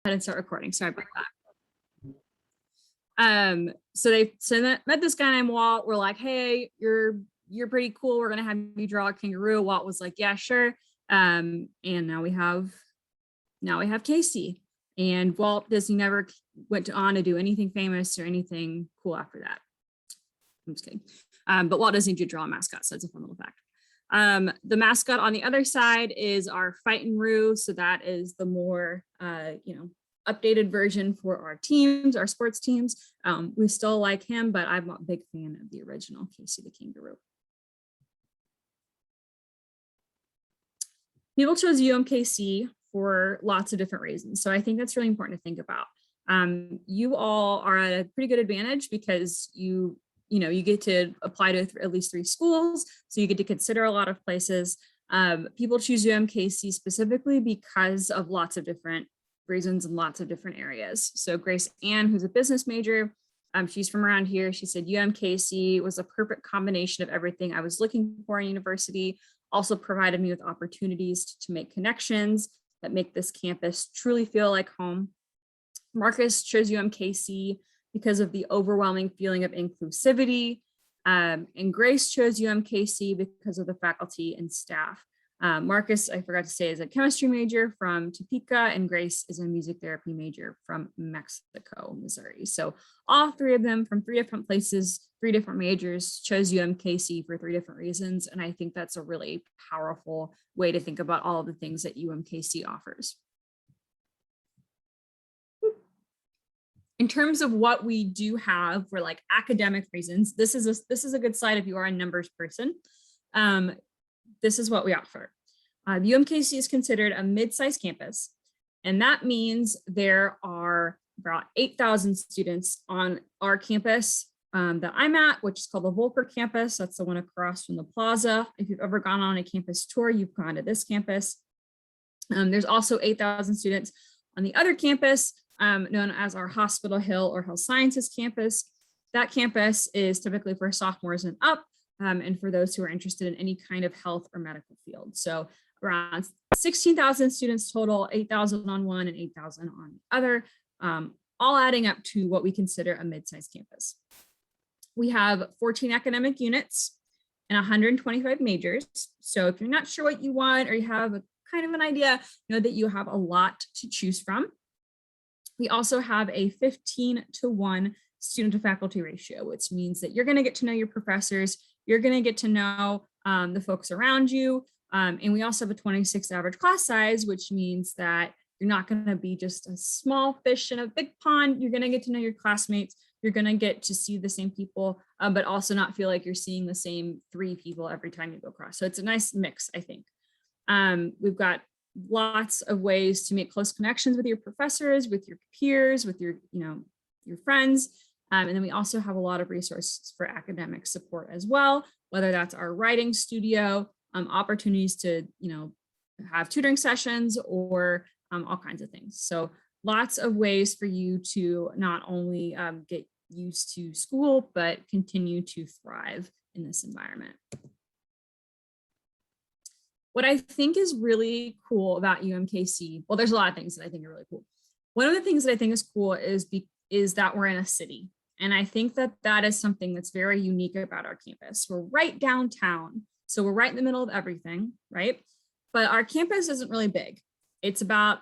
ahead and start recording. Sorry about that. So met this guy named Walt. We're like, hey, you're pretty cool. We're gonna have you draw a kangaroo. Walt was like, yeah, sure. And now we have Casey. And Walt Disney never went on to do anything famous or anything cool after that. I'm just kidding. But Walt Disney did draw a mascot, so it's a fun little fact. The mascot on the other side is our Fightin' Roo. So that is the more, updated version for our teams, our sports teams. We still like him, but I'm a big fan of the original Casey the Kangaroo. People chose UMKC for lots of different reasons. So I think that's really important to think about. You all are at a pretty good advantage because you get to apply to at least 3 schools. So you get to consider a lot of places. People choose UMKC specifically because of lots of different reasons in lots of different areas. So Grace Ann, who's a business major, she's from around here. She said UMKC was a perfect combination of everything I was looking for in university, also provided me with opportunities to make connections that make this campus truly feel like home. Marcus chose UMKC because of the overwhelming feeling of inclusivity. And Grace chose UMKC because of the faculty and staff. Marcus, I forgot to say, is a chemistry major from Topeka, and Grace is a music therapy major from Mexico, Missouri. So all 3 of them from 3 different places, 3 different majors, chose UMKC for 3 different reasons. And I think that's a really powerful way to think about all of the things that UMKC offers. In terms of what we do have for like academic reasons, this is a good slide if you are a numbers person. This is what we offer. UMKC is considered a mid-sized campus, and that means there are about 8,000 students on our campus that I'm at, which is called the Volker campus. That's the one across from the plaza. If you've ever gone on a campus tour, you've gone to this campus. There's also 8,000 students on the other campus, known as our Hospital Hill or Health Sciences campus. That campus is typically for sophomores and up, and for those who are interested in any kind of health or medical field. So around 16,000 students total, 8,000 on one and 8,000 on the other, all adding up to what we consider a mid-sized campus. We have 14 academic units and 125 majors. So if you're not sure what you want or you have a kind of an idea, know that you have a lot to choose from. We also have a 15-to-1 student to faculty ratio, which means that you're going to get to know your professors, you're going to get to know the folks around you. And we also have a 26 average class size, which means that you're not going to be just a small fish in a big pond. You're going to get to know your classmates. You're going to get to see the same people, but also not feel like you're seeing the same 3 people every time you go across. So it's a nice mix, I think. We've got lots of ways to make close connections with your professors, with your peers, with your friends. And then we also have a lot of resources for academic support as well, whether that's our writing studio, opportunities to, have tutoring sessions or all kinds of things. So lots of ways for you to not only get used to school, but continue to thrive in this environment. What I think is really cool about UMKC, well, there's a lot of things that I think are really cool. One of the things that I think is cool is that we're in a city. And I think that that is something that's very unique about our campus. We're right downtown. So we're right in the middle of everything, right? But our campus isn't really big. It's about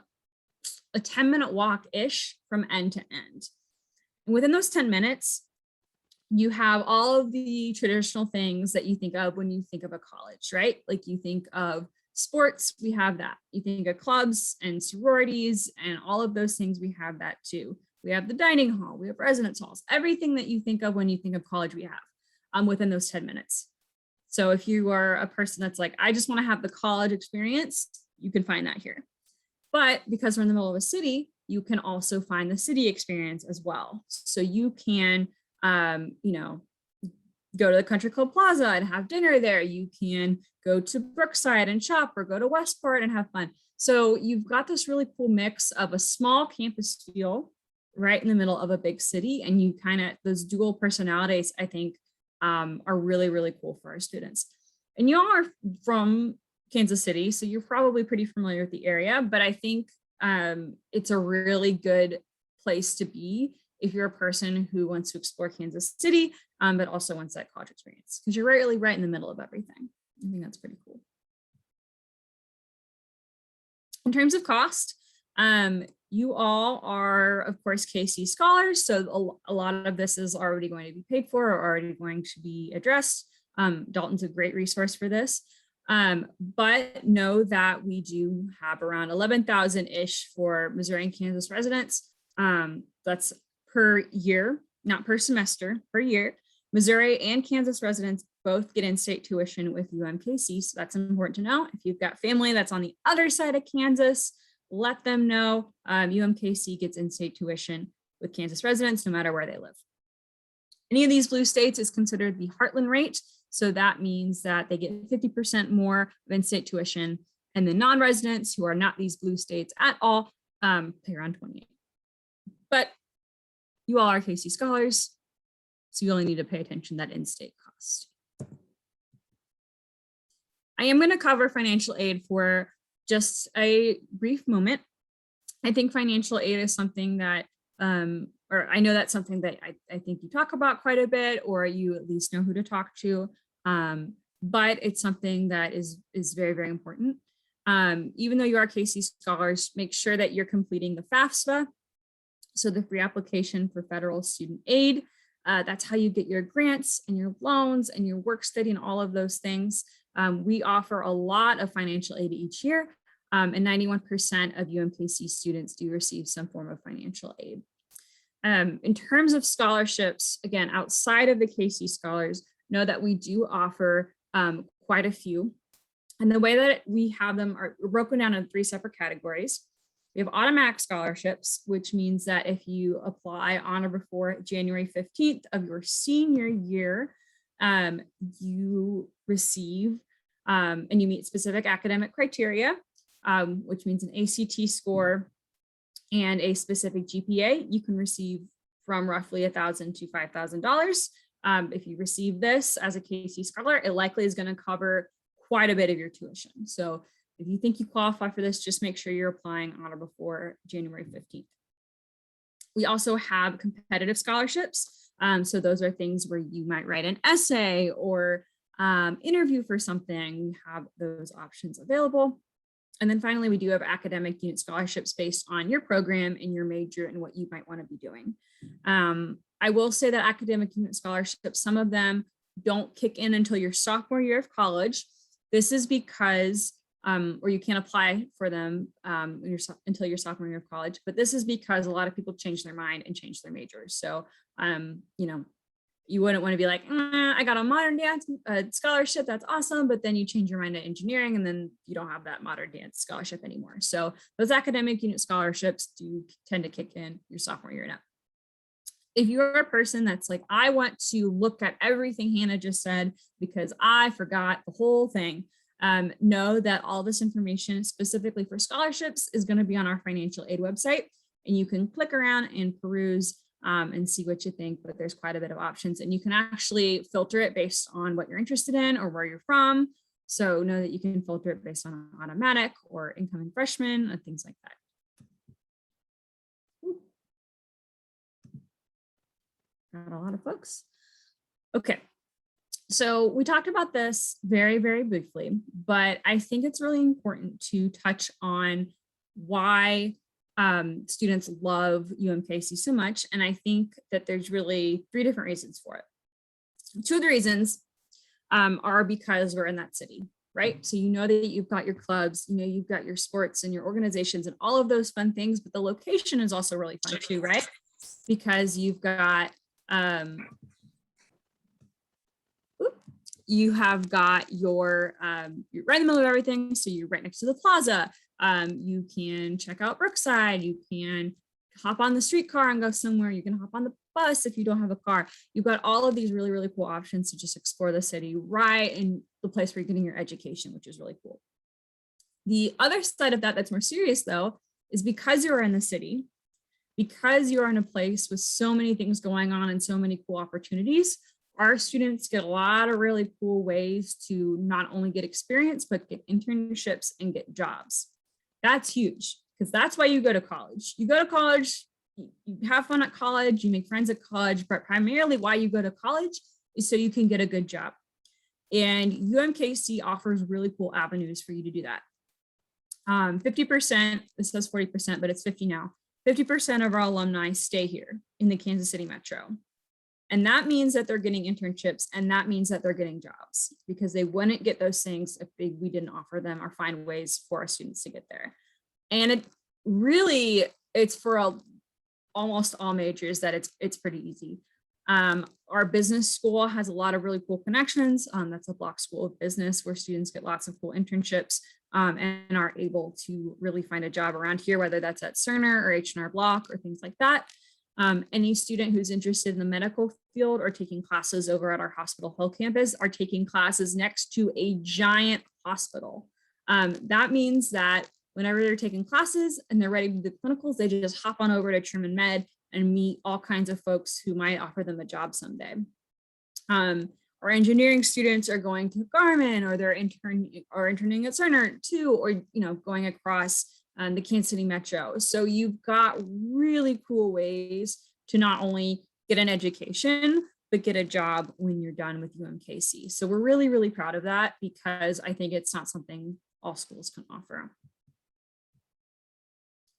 a 10-minute walk-ish from end to end. And within those 10 minutes, you have all of the traditional things that you think of when you think of a college, right? Like you think of sports, we have that. You think of clubs and sororities and all of those things, we have that too. We have the dining hall, we have residence halls, everything that you think of when you think of college, we have within those 10 minutes. So if you are a person that's like, I just want to have the college experience, you can find that here. But because we're in the middle of a city, you can also find the city experience as well. So you can, go to the Country Club Plaza and have dinner there. You can go to Brookside and shop or go to Westport and have fun. So you've got this really cool mix of a small campus feel right in the middle of a big city. And you kind of, those dual personalities, I think, are really, really cool for our students. And you all are from Kansas City, so you're probably pretty familiar with the area, but I think it's a really good place to be if you're a person who wants to explore Kansas City, but also wants that college experience, because you're really right in the middle of everything. I think that's pretty cool. In terms of cost, you all are, of course, KC scholars, so a lot of this is already going to be paid for or already going to be addressed. Dalton's a great resource for this, but know that we do have around 11,000-ish for Missouri and Kansas residents. That's per year, not per semester, per year. Missouri and Kansas residents both get in-state tuition with UMKC, so that's important to know. If you've got family that's on the other side of Kansas, let them know. UMKC gets in-state tuition with Kansas residents no matter where they live. Any of these blue states is considered the Heartland rate, so that means that they get 50% more of in-state tuition, and the non-residents who are not these blue states at all pay around 28. But you all are KC scholars, so you only need to pay attention to that in-state cost. I am going to cover financial aid for just a brief moment. I think financial aid is something that, or I know that's something that I think you talk about quite a bit, or you at least know who to talk to, but it's something that is very, very important. Even though you are KC scholars, make sure that you're completing the FAFSA, so the free application for federal student aid. That's how you get your grants and your loans and your work study and all of those things. We offer a lot of financial aid each year, and 91% of UMKC students do receive some form of financial aid. In terms of scholarships, again, outside of the KC scholars, know that we do offer quite a few. And the way that we have them are broken down in 3 separate categories. We have automatic scholarships, which means that if you apply on or before January 15th of your senior year, you receive and you meet specific academic criteria, which means an ACT score and a specific GPA, you can receive from roughly $1,000 to $5,000. If you receive this as a KC scholar, it likely is going to cover quite a bit of your tuition. So if you think you qualify for this, just make sure you're applying on or before January 15th. We also have competitive scholarships. So those are things where you might write an essay or interview for something. We have those options available. And then finally, we do have academic unit scholarships based on your program and your major and what you might want to be doing. I will say that academic unit scholarships, some of them don't kick in until your sophomore year of college. This is because, or you can't apply for them until your sophomore year of college, but this is because a lot of people change their mind and change their majors. So, you know, you wouldn't want to be like, I got a modern dance scholarship, that's awesome, but then you change your mind to engineering and then you don't have that modern dance scholarship anymore. So those academic unit scholarships do tend to kick in your sophomore year and up. If you're a person that's like, I want to look at everything Hannah just said because I forgot the whole thing, know that all this information specifically for scholarships is going to be on our financial aid website, and you can click around and peruse and see what you think, but there's quite a bit of options, and you can actually filter it based on what you're interested in or where you're from. So know that you can filter it based on automatic or incoming freshmen and things like that. Got a lot of folks. Okay, so we talked about this very, very briefly, but I think it's really important to touch on why students love UMKC so much. And I think that there's really 3 different reasons for it. 2 of the reasons are because we're in that city, right? So you know that you've got your clubs, you know, you've got your sports and your organizations and all of those fun things, but the location is also really fun too, right? Because you've got, you have got your, you're right in the middle of everything. So you're right next to the plaza. You can check out Brookside. You can hop on the streetcar and go somewhere. You can hop on the bus if you don't have a car. You've got all of these really, really cool options to just explore the city right in the place where you're getting your education, which is really cool. The other side of that that's more serious though, is because you're in the city, because you're in a place with so many things going on and so many cool opportunities, our students get a lot of really cool ways to not only get experience, but get internships and get jobs. That's huge because that's why you go to college. You go to college, you have fun at college, you make friends at college, but primarily why you go to college is so you can get a good job. And UMKC offers really cool avenues for you to do that. 50%, it says 40%, but it's 50 now. 50% of our alumni stay here in the Kansas City Metro. And that means that they're getting internships, and that means that they're getting jobs, because they wouldn't get those things if we didn't offer them or find ways for our students to get there. And it really, it's for almost all majors that it's pretty easy. Our business school has a lot of really cool connections. That's a block school of business where students get lots of cool internships and are able to really find a job around here, whether that's at Cerner or H&R Block or things like that. Any student who's interested in the medical field or taking classes over at our Hospital Hill campus are taking classes next to a giant hospital. That means that whenever they're taking classes and they're ready to do clinicals, they just hop on over to Truman Med and meet all kinds of folks who might offer them a job someday. Our engineering students are going to Garmin, or they're interning at Cerner too, or going across the Kansas City Metro. So you've got really cool ways to not only get an education, but get a job when you're done with UMKC. So we're really, really proud of that, because I think it's not something all schools can offer.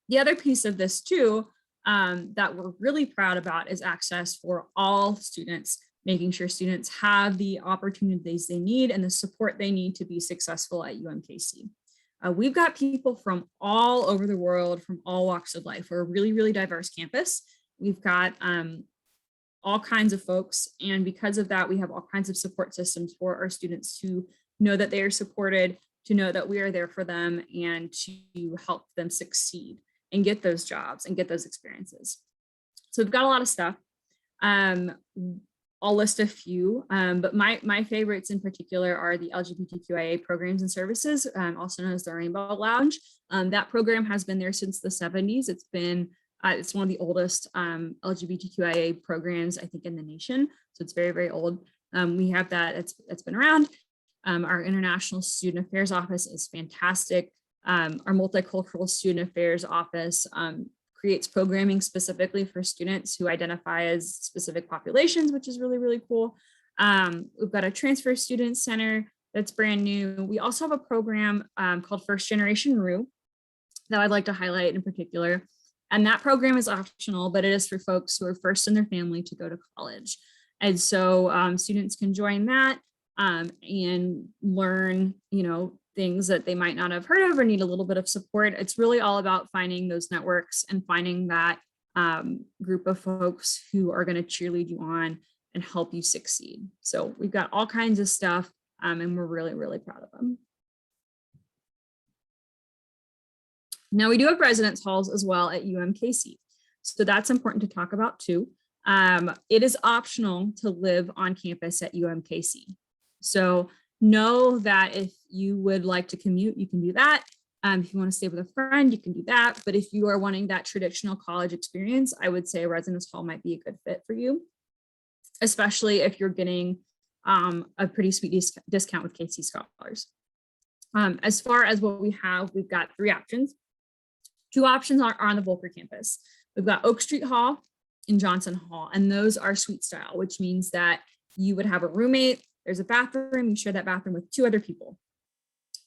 The other piece of this too, that we're really proud about is access for all students, making sure students have the opportunities they need and the support they need to be successful at UMKC. We've got people from all over the world, from all walks of life. We're a really, really diverse campus. We've got all kinds of folks. And because of that, we have all kinds of support systems for our students to know that they are supported, to know that we are there for them, and to help them succeed and get those jobs and get those experiences. So we've got a lot of stuff. I'll list a few, but my favorites in particular are the LGBTQIA programs and services, also known as the Rainbow Lounge. That program has been there since the 70s. It's one of the oldest LGBTQIA programs, I think, in the nation. So it's very, very old. We have that, it's been around. Our International Student Affairs Office is fantastic. Our Multicultural Student Affairs Office creates programming specifically for students who identify as specific populations, which is really, really cool. We've got a Transfer Student Center that's brand new. We also have a program called First Generation RU that I'd like to highlight in particular. And that program is optional, but it is for folks who are first in their family to go to college. And so students can join that and learn, things that they might not have heard of or need a little bit of support. It's really all about finding those networks and finding that group of folks who are going to cheerlead you on and help you succeed. So we've got all kinds of stuff, and we're really, really proud of them. Now we do have residence halls as well at UMKC. So that's important to talk about too. It is optional to live on campus at UMKC. So know that if you would like to commute, you can do that. If you want to stay with a friend, you can do that. But if you are wanting that traditional college experience, I would say a residence hall might be a good fit for you, especially if you're getting a pretty sweet discount with KC Scholars. As far as what we have, we've got 3 options. 2 options are on the Volker campus. We've got Oak Street Hall and Johnson Hall, and those are suite style, which means that you would have a roommate. There's a bathroom, you share that bathroom with 2 other people.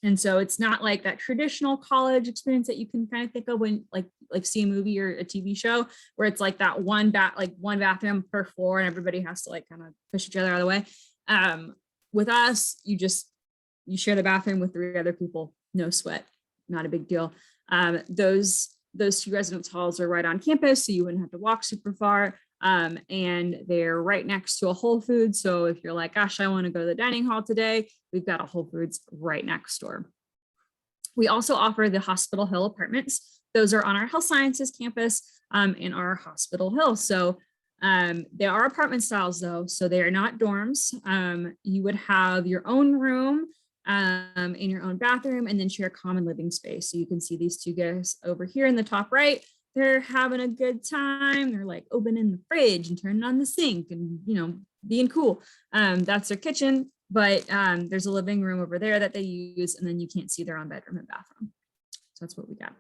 And so it's not like that traditional college experience that you can kind of think of when like see a movie or a TV show, where it's like that one bathroom per floor and everybody has to like kind of push each other out of the way. With us, you share the bathroom with 3 other people, no sweat, not a big deal. Those 2 residence halls are right on campus, so you wouldn't have to walk super far. And they're right next to a Whole Foods. So if you're like, gosh, I want to go to the dining hall today, we've got a Whole Foods right next door. We also offer the Hospital Hill apartments. Those are on our Health Sciences campus in our Hospital Hill. So they are apartment styles though, so they are not dorms. You would have your own room in your own bathroom and then share common living space. So you can see these 2 guys over here in the top right. They're having a good time. They're like opening the fridge and turning on the sink and, being cool. That's their kitchen, but there's a living room over there that they use, and then you can't see their own bedroom and bathroom. So that's what we got.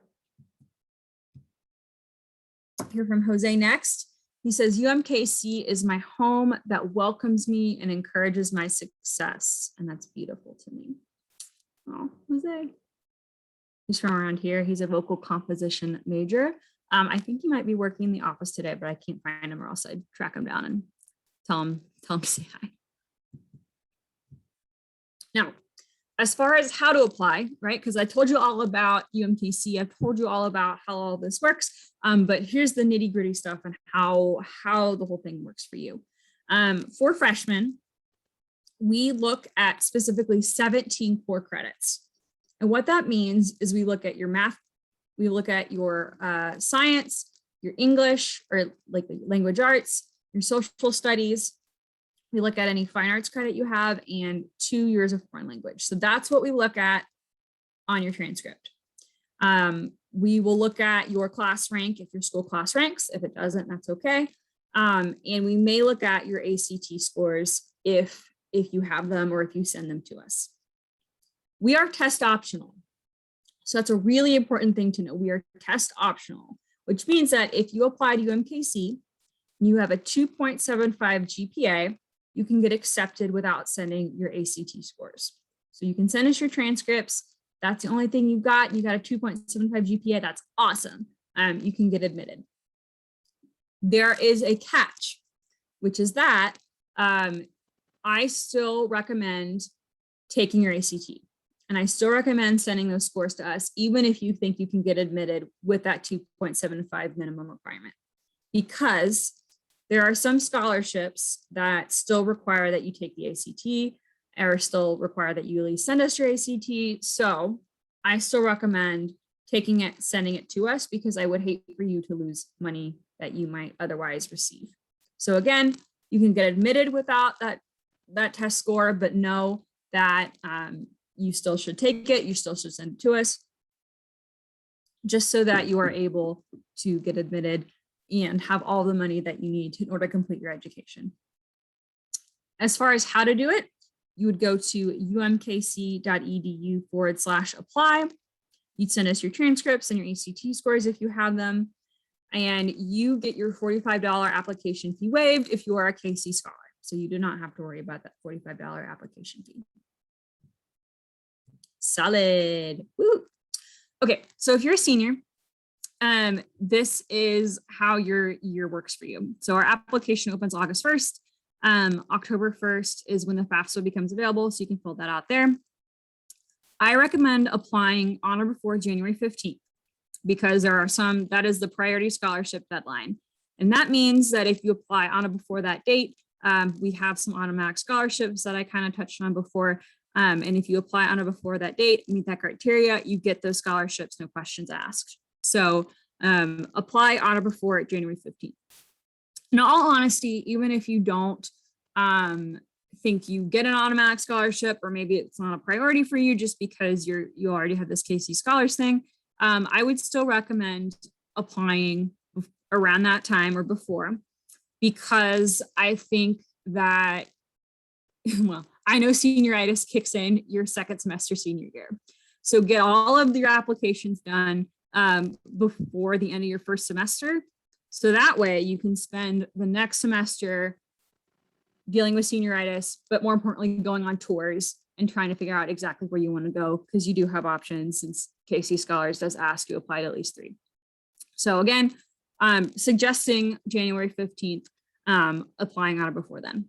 hear from Jose next. He says, UMKC is my home that welcomes me and encourages my success. And that's beautiful to me. Oh, Jose. He's from around here. He's a vocal composition major. I think he might be working in the office today, but I can't find him, or else I'd track him down and tell him to say hi. Now, as far as how to apply, right? Because I told you all about UMKC, I've told you all about how all this works, but here's the nitty gritty stuff and how the whole thing works for you. For freshmen, we look at specifically 17 core credits. And what that means is we look at your math, we look at your science, your English or like language arts, your social studies. We look at any fine arts credit you have and 2 years of foreign language. So that's what we look at on your transcript. We will look at your class rank if your school class ranks. If it doesn't, that's okay. And we may look at your ACT scores if you have them or if you send them to us. We are test optional. So that's a really important thing to know. We are test optional, which means that if you apply to UMKC and you have a 2.75 GPA, you can get accepted without sending your ACT scores. So you can send us your transcripts. That's the only thing you've got. You got a 2.75 GPA. That's awesome. You can get admitted. There is a catch, which is that I still recommend taking your ACT. And I still recommend sending those scores to us, even if you think you can get admitted with that 2.75 minimum requirement, because there are some scholarships that still require that you take the ACT or still require that you at least send us your ACT. So I still recommend taking it, sending it to us, because I would hate for you to lose money that you might otherwise receive. So again, you can get admitted without that test score, but know that you still should take it. You still should send it to us, just so that you are able to get admitted and have all the money that you need in order to complete your education. As far as how to do it, you would go to umkc.edu/apply. You'd send us your transcripts and your ACT scores if you have them, and you get your $45 application fee waived if you are a KC scholar. So you do not have to worry about that $45 application fee. Solid. Woo. Okay, so if you're a senior, this is how your year works for you. So our application opens August 1st. October 1st is when the FAFSA becomes available, so you can fill that out there. I recommend applying on or before January 15th, because there are some, that is the priority scholarship deadline. And that means that if you apply on or before that date, we have some automatic scholarships that I kind of touched on before. And if you apply on or before that date, meet that criteria, you get those scholarships, no questions asked. So apply on or before January 15th. In all honesty, even if you don't think you get an automatic scholarship, or maybe it's not a priority for you just because you already have this KC Scholars thing, I would still recommend applying around that time or before, because I think that, well, I know senioritis kicks in your second semester senior year. So get all of your applications done before the end of your first semester. So that way you can spend the next semester dealing with senioritis, but more importantly, going on tours and trying to figure out exactly where you want to go, because you do have options, since KC Scholars does ask you apply to at least 3. So again, suggesting January 15th, applying on or before then.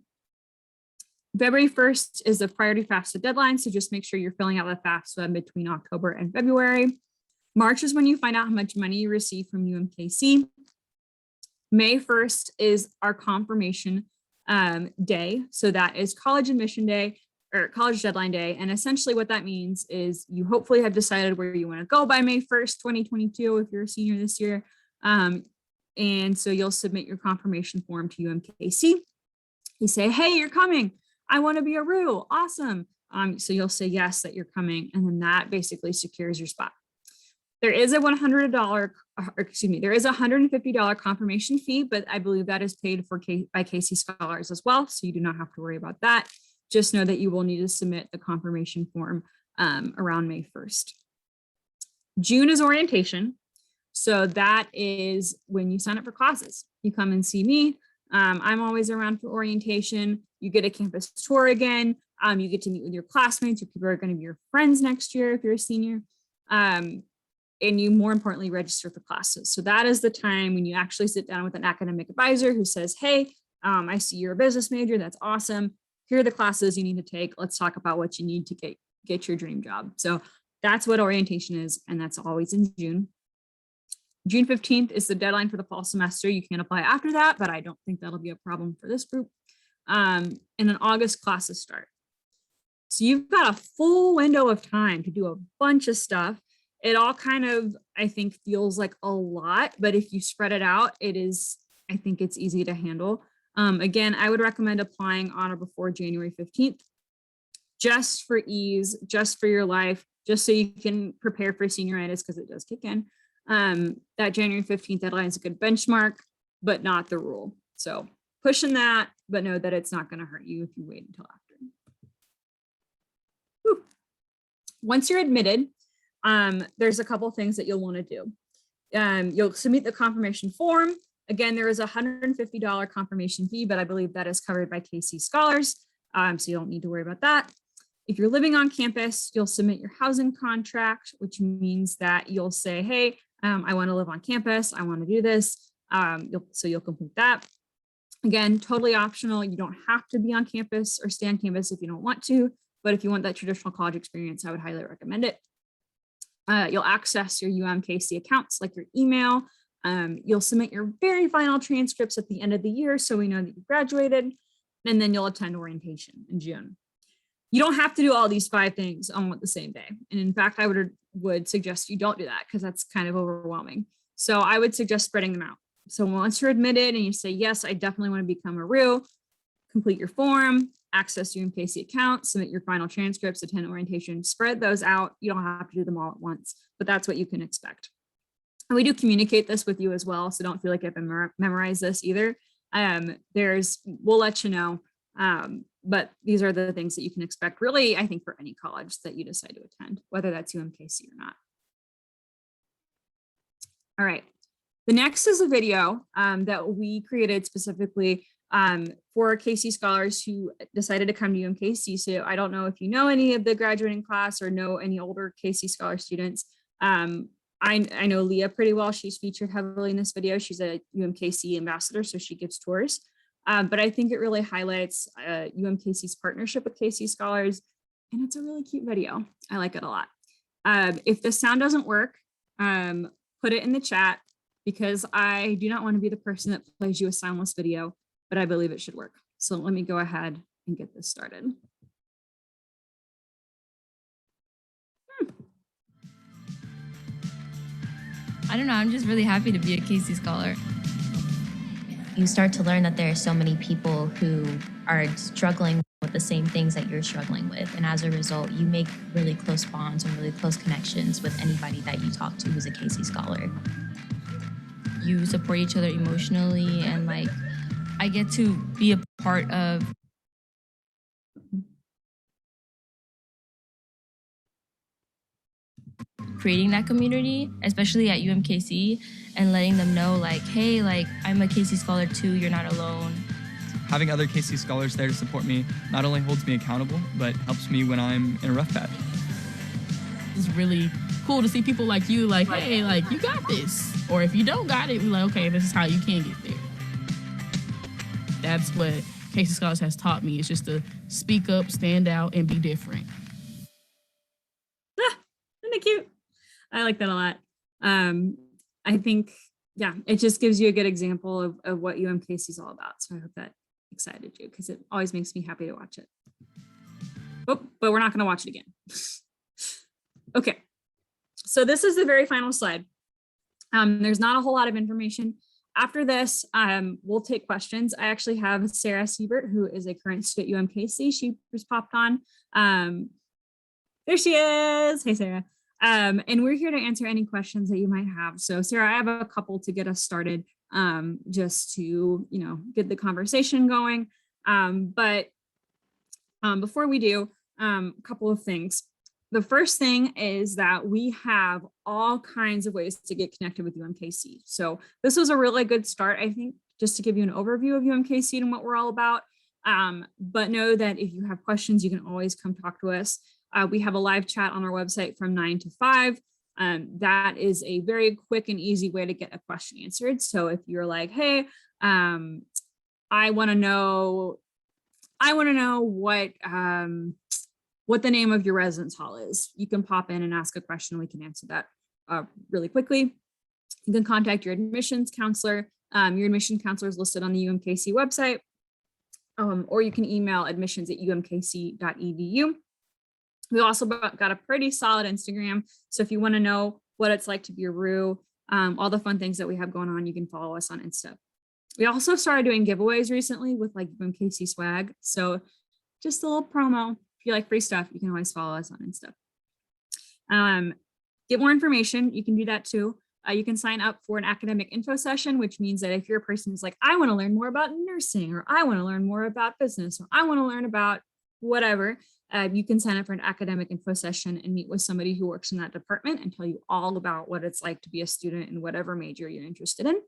February 1st is the priority FAFSA deadline, so just make sure you're filling out the FAFSA between October and February. March is when you find out how much money you receive from UMKC. May 1st is our confirmation day. So that is college admission day, or college deadline day. And essentially what that means is you hopefully have decided where you want to go by May 1st, 2022, if you're a senior this year. And so you'll submit your confirmation form to UMKC. You say, hey, you're coming. I want to be a RU. Awesome. So you'll say yes, that you're coming. And then that basically secures your spot. There is a $150 confirmation fee, but I believe that is paid for by KC Scholars as well. So you do not have to worry about that. Just know that you will need to submit the confirmation form around May 1st. June is orientation. So that is when you sign up for classes. You come and see me. I'm always around for orientation. You get a campus tour again. You get to meet with your classmates, or people are going to be your friends next year if you're a senior. And you, more importantly, register for classes. So that is the time when you actually sit down with an academic advisor who says, hey, I see you're a business major. That's awesome. Here are the classes you need to take. Let's talk about what you need to get your dream job. So that's what orientation is. And that's always in June. June 15th is the deadline for the fall semester. You can apply after that, but I don't think that'll be a problem for this group. And then August classes start. So you've got a full window of time to do a bunch of stuff. It all kind of, I think, feels like a lot, but if you spread it out, I think it's easy to handle. Again, I would recommend applying on or before January 15th, just for ease, just for your life, just so you can prepare for senioritis, because it does kick in. That January 15th deadline is a good benchmark, but not the rule. So pushing that, but know that it's not going to hurt you if you wait until after. Whew. Once you're admitted, there's a couple things that you'll want to do. You'll submit the confirmation form. Again, there is a $150 confirmation fee, but I believe that is covered by KC Scholars. So you don't need to worry about that. If you're living on campus, you'll submit your housing contract, which means that you'll say, hey, I want to live on campus. I want to do this. So you'll complete that. Again, totally optional. You don't have to be on campus or stay on campus if you don't want to, but if you want that traditional college experience, I would highly recommend it. You'll access your UMKC accounts, like your email. You'll submit your very final transcripts at the end of the year, so we know that you graduated, and then you'll attend orientation in June. You don't have to do all these 5 things on the same day. And in fact, I would suggest you don't do that, because that's kind of overwhelming. So I would suggest spreading them out. So once you're admitted and you say, yes, I definitely want to become a RU, complete your form, access your UMKC account, submit your final transcripts, attend orientation, spread those out. You don't have to do them all at once, but that's what you can expect. And we do communicate this with you as well, so don't feel like I've memorized this either. We'll let you know, but these are the things that you can expect, really, I think, for any college that you decide to attend, whether that's UMKC or not. All right, the next is a video that we created specifically for KC scholars who decided to come to UMKC. So I don't know if you know any of the graduating class or know any older KC scholar students. I know Leah pretty well. She's featured heavily in this video. She's a UMKC ambassador, so she gives tours. But I think it really highlights UMKC's partnership with KC scholars, and it's a really cute video. I like it a lot. If the sound doesn't work, put it in the chat, because I do not want to be the person that plays you a soundless video, but I believe it should work. So let me go ahead and get this started. I don't know, I'm just really happy to be a KC scholar. You start to learn that there are so many people who are struggling with the same things that you're struggling with. And as a result, you make really close bonds and really close connections with anybody that you talk to who's a KC scholar. You support each other emotionally, and like, I get to be a part of creating that community, especially at UMKC, and letting them know like, hey, like, I'm a KC scholar too, you're not alone. Having other KC scholars there to support me not only holds me accountable, but helps me when I'm in a rough patch. It's really cool to see people like you, like, hey, like, you got this. Or if you don't got it, we're like, okay, this is how you can get there. That's what KC Scholars has taught me, is just to speak up, stand out, and be different. Isn't it cute? I like that a lot. I think, yeah, it just gives you a good example of what UMKC is all about. So I hope that excited you, because it always makes me happy to watch it. Oh, but we're not going to watch it again. Okay, so this is the very final slide. There's not a whole lot of information. After this, we'll take questions. I actually have Sarah Siebert, who is a current student at UMKC. She just popped on. There she is. Hey, Sarah. And we're here to answer any questions that you might have. So Sarah, I have a couple to get us started, just to, get the conversation going. But before we do, a couple of things. the first thing is that we have all kinds of ways to get connected with UMKC. So this was a really good start, I think, just to give you an overview of UMKC and what we're all about. But know that if you have questions, you can always come talk to us. We have a live chat on our website from 9 to 5. That is a very quick and easy way to get a question answered. So if you're like, hey, I want to know what the name of your residence hall is, you can pop in and ask a question. We can answer that really quickly. You can contact your admissions counselor. Your admission counselor is listed on the UMKC website, or you can email admissions@umkc.edu. We also got a pretty solid Instagram. So if you want to know what it's like to be a RU, all the fun things that we have going on, you can follow us on Insta. We also started doing giveaways recently with like UMKC swag. So just a little promo. If you like free stuff, you can always follow us on Insta. Get more information. You can do that too. You can sign up for an academic info session, which means that if you're a person who's like, I want to learn more about nursing, or I want to learn more about business, or I want to learn about whatever, you can sign up for an academic info session and meet with somebody who works in that department and tell you all about what it's like to be a student in whatever major you're interested in.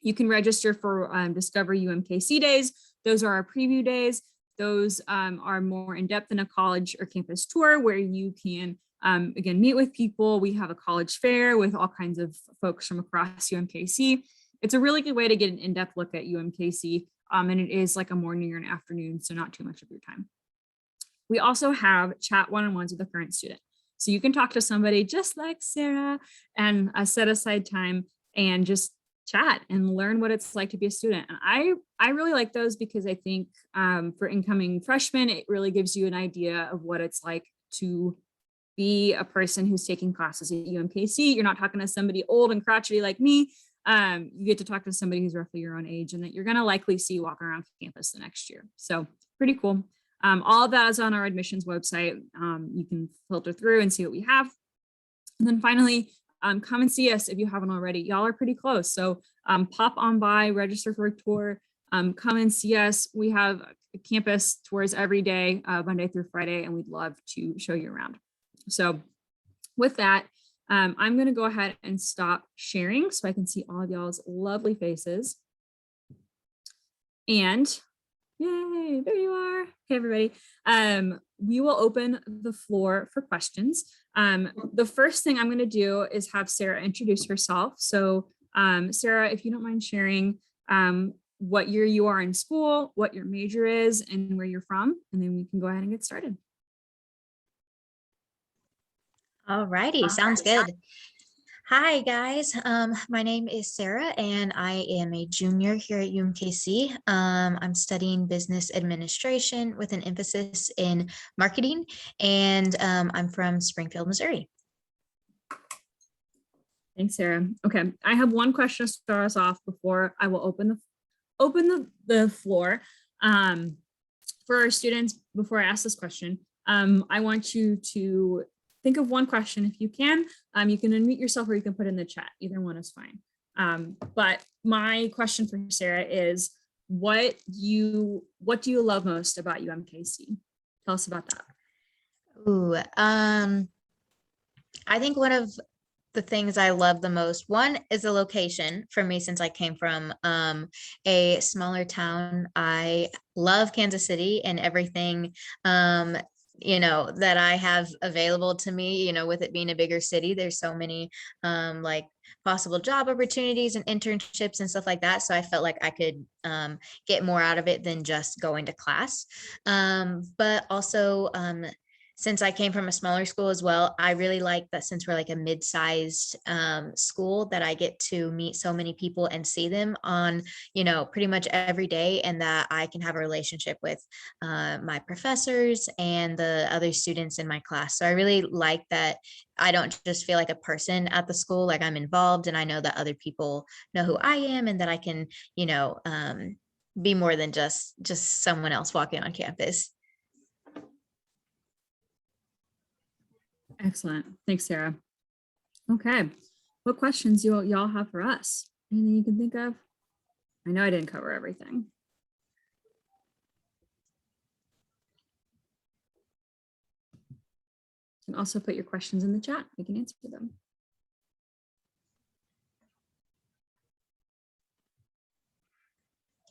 You can register for Discover UMKC days. Those are our preview days. Those are more in-depth than a college or campus tour, where you can, again, meet with people. We have a college fair with all kinds of folks from across UMKC. It's a really good way to get an in-depth look at UMKC, and it is like a morning or an afternoon, so not too much of your time. We also have chat one-on-ones with a current student. So you can talk to somebody just like Sarah and set aside time and just chat and learn what it's like to be a student. And I really like those because I think for incoming freshmen, it really gives you an idea of what it's like to be a person who's taking classes at UMKC. You're not talking to somebody old and crotchety like me. You get to talk to somebody who's roughly your own age and that you're going to likely see walking around campus the next year. So pretty cool. All of that is on our admissions website. You can filter through and see what we have. And then finally, come and see us if you haven't already. Y'all are pretty close. So pop on by, register for a tour, come and see us. We have campus tours every day, Monday through Friday, and we'd love to show you around. So with that, I'm going to go ahead and stop sharing so I can see all of y'all's lovely faces. And yay, there you are. Hey, everybody. We will open the floor for questions. The first thing I'm going to do is have Sarah introduce herself. So Sarah, if you don't mind sharing what year you are in school, what your major is, and where you're from, and then we can go ahead and get started. All righty, sounds good. Hi guys, my name is Sarah and I am a junior here at UMKC. I'm studying business administration with an emphasis in marketing, and I'm from Springfield, Missouri. Thanks, Sarah. Okay, I have one question to start us off before I will open the floor for our students. Before I ask this question, I want you to think of one question if you can. You can unmute yourself or you can put it in the chat. Either one is fine. But my question for Sarah is, what do you love most about UMKC? Tell us about that. Ooh, I think one of the things I love the most, one is the location for me, since I came from a smaller town. I love Kansas City and everything that I have available to me, with it being a bigger city. There's so many like possible job opportunities and internships and stuff like that. So I felt like I could get more out of it than just going to class. But also, since I came from a smaller school as well, I really like that since we're like a mid-sized school, that I get to meet so many people and see them on, pretty much every day, and that I can have a relationship with my professors and the other students in my class. So I really like that I don't just feel like a person at the school, like I'm involved and I know that other people know who I am and that I can, be more than just someone else walking on campus. Excellent. Thanks, Sarah. Okay. What questions y'all have for us? Anything you can think of? I know I didn't cover everything. You can also put your questions in the chat. We can answer them.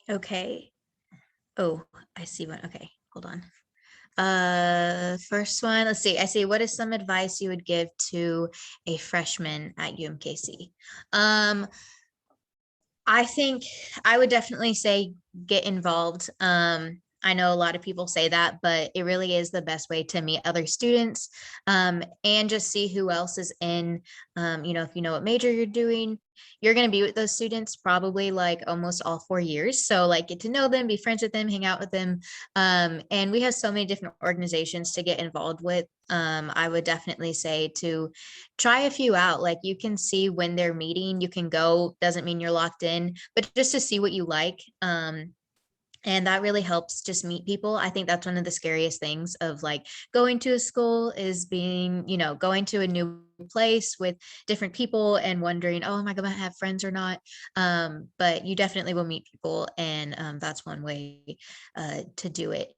Okay. Oh, I see one. Okay, hold on. First one, let's see. I see. What is some advice you would give to a freshman at UMKC? I think I would definitely say get involved. I know a lot of people say that, but it really is the best way to meet other students, and just see who else is in. If you know what major you're doing, you're going to be with those students probably like almost all 4 years. So like get to know them, be friends with them, hang out with them. And we have so many different organizations to get involved with. I would definitely say to try a few out. Like you can see when they're meeting, you can go, doesn't mean you're locked in, but just to see what you like. And that really helps just meet people. I think that's one of the scariest things of like going to a school is being, going to a new place with different people and wondering, oh, am I going to have friends or not? But you definitely will meet people. And that's one way to do it.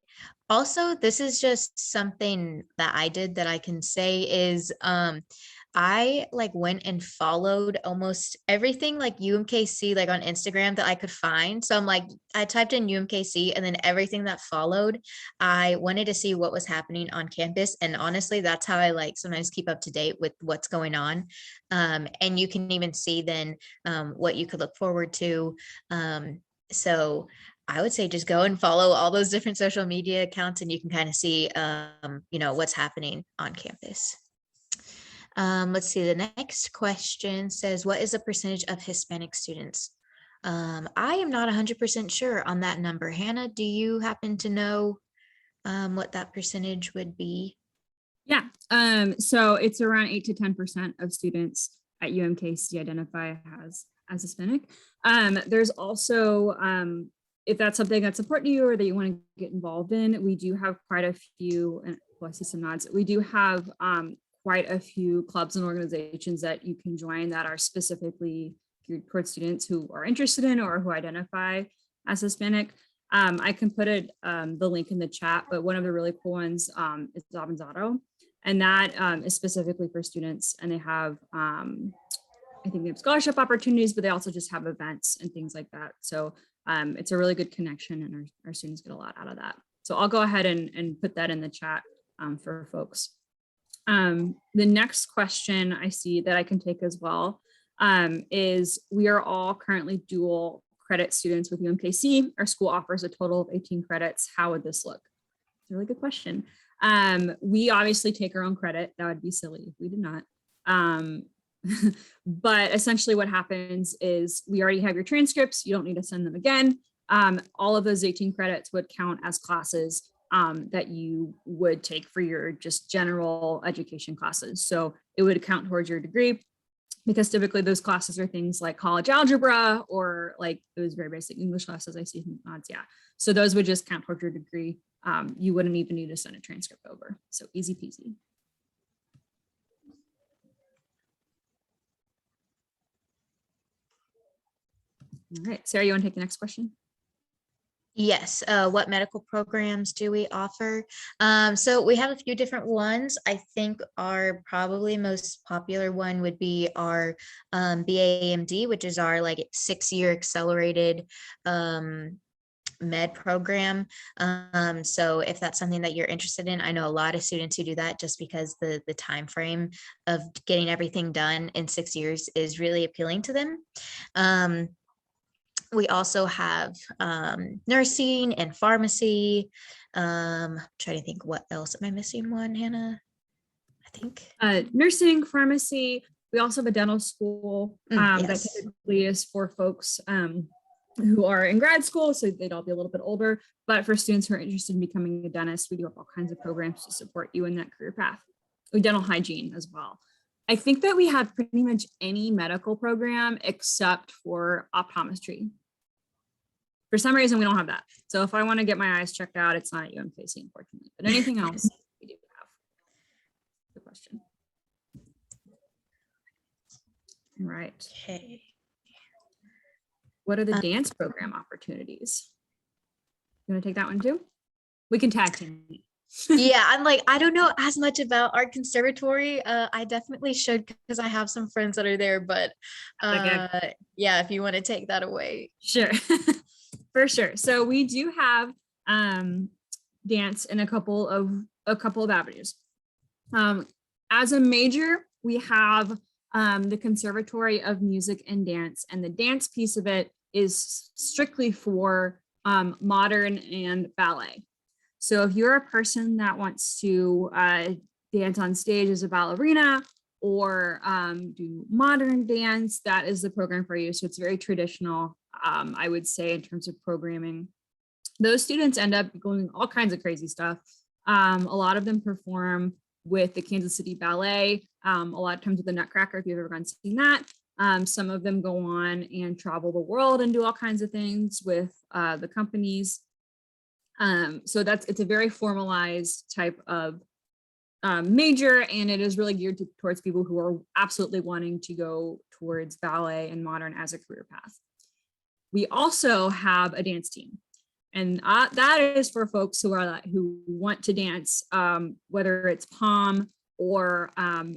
Also, this is just something that I did that I can say is I like went and followed almost everything like UMKC like on Instagram that I could find. So I'm like, I typed in UMKC and then everything that followed, I wanted to see what was happening on campus. And honestly, that's how I like sometimes keep up to date with what's going on. And you can even see then what you could look forward to. So I would say just go and follow all those different social media accounts and you can kind of see, what's happening on campus. Let's see, the next question says, what is the percentage of Hispanic students? I am not 100% sure on that number. Hannah, do you happen to know what that percentage would be? Yeah, so it's around 8 to 10% of students at UMKC identify as Hispanic. There's also, if that's something that's important to you or that you want to get involved in, we do have quite a few, and I see some nods, we do have quite a few clubs and organizations that you can join that are specifically geared towards students who are interested in or who identify as Hispanic. I can put the link in the chat, but one of the really cool ones is Avanzado, and that is specifically for students, and they have, I think they have scholarship opportunities, but they also just have events and things like that. So it's a really good connection, and our students get a lot out of that. So I'll go ahead and put that in the chat for folks. The next question I see that I can take as well is, we are all currently dual credit students with UMKC. Our school offers a total of 18 credits. How would this look? It's a really good question. We obviously take our own credit. That would be silly if we did not. But essentially what happens is we already have your transcripts. You don't need to send them again. All of those 18 credits would count as classes that you would take for your just general education classes. So it would count towards your degree, because typically those classes are things like college algebra or like those very basic English classes. I see nods, yeah. So those would just count towards your degree. You wouldn't even need to send a transcript over. So easy peasy. All right, Sarah, you want to take the next question? Yes. What medical programs do we offer? So we have a few different ones. I think our probably most popular one would be our BAMD, which is our like 6-year accelerated med program. So if that's something that you're interested in, I know a lot of students who do that just because the time frame of getting everything done in 6 years is really appealing to them. We also have nursing and pharmacy. Trying to think what else. Am I missing one, Hannah? I think. Nursing, pharmacy. We also have a dental school that Yes. typically is for folks who are in grad school, so they'd all be a little bit older. But for students who are interested in becoming a dentist, we do have all kinds of programs to support you in that career path. We dental hygiene as well. I think that we have pretty much any medical program except for optometry. For some reason, we don't have that. So if I want to get my eyes checked out, it's not at UMKC, unfortunately. But anything else, we do have. Good question. All right. Okay. What are the dance program opportunities? You want to take that one too? We can tag team. Yeah, I'm like, I don't know as much about art conservatory. I definitely should because I have some friends that are there, but Okay. yeah, if you want to take that away. Sure. For sure. So we do have dance in a couple of avenues. As a major, we have the Conservatory of Music and Dance, and the dance piece of it is strictly for modern and ballet. So if you're a person that wants to dance on stage as a ballerina or do modern dance, that is the program for you. So it's very traditional, I would say, in terms of programming. Those students end up going all kinds of crazy stuff. A lot of them perform with the Kansas City Ballet, a lot of times with the Nutcracker, if you've ever gone to see that. Some of them go on and travel the world and do all kinds of things with the companies. So it's a very formalized type of major, and it is really geared towards people who are absolutely wanting to go towards ballet and modern as a career path. We also have a dance team, and that is for folks who want to dance, whether it's pom or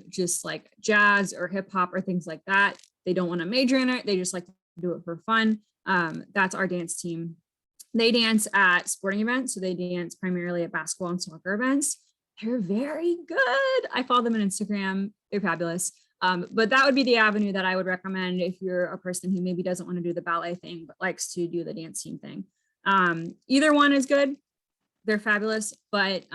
just like jazz or hip hop or things like that. They don't want to major in it. They just like to do it for fun. That's our dance team. They dance at sporting events. So they dance primarily at basketball and soccer events. They're very good. I follow them on Instagram. They're fabulous. But that would be the avenue that I would recommend if you're a person who maybe doesn't want to do the ballet thing, but likes to do the dance team thing. Either one is good. They're fabulous, but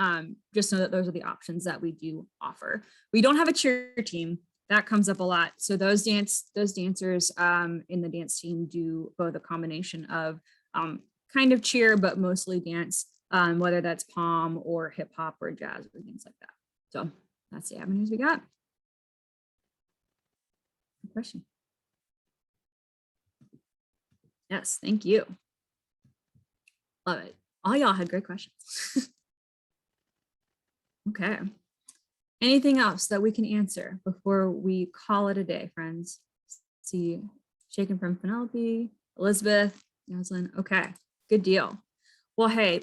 just know that those are the options that we do offer. We don't have a cheer team. That comes up a lot. So those dancers in the dance team do both a combination of kind of cheer, but mostly dance, whether that's pom or hip hop or jazz or things like that. So that's the avenues we got. Good question. Yes, thank you. Love it. All y'all had great questions. Okay. Anything else that we can answer before we call it a day, friends? See, shaken from Penelope, Elizabeth, Yaslin. Okay, good deal. Well, hey,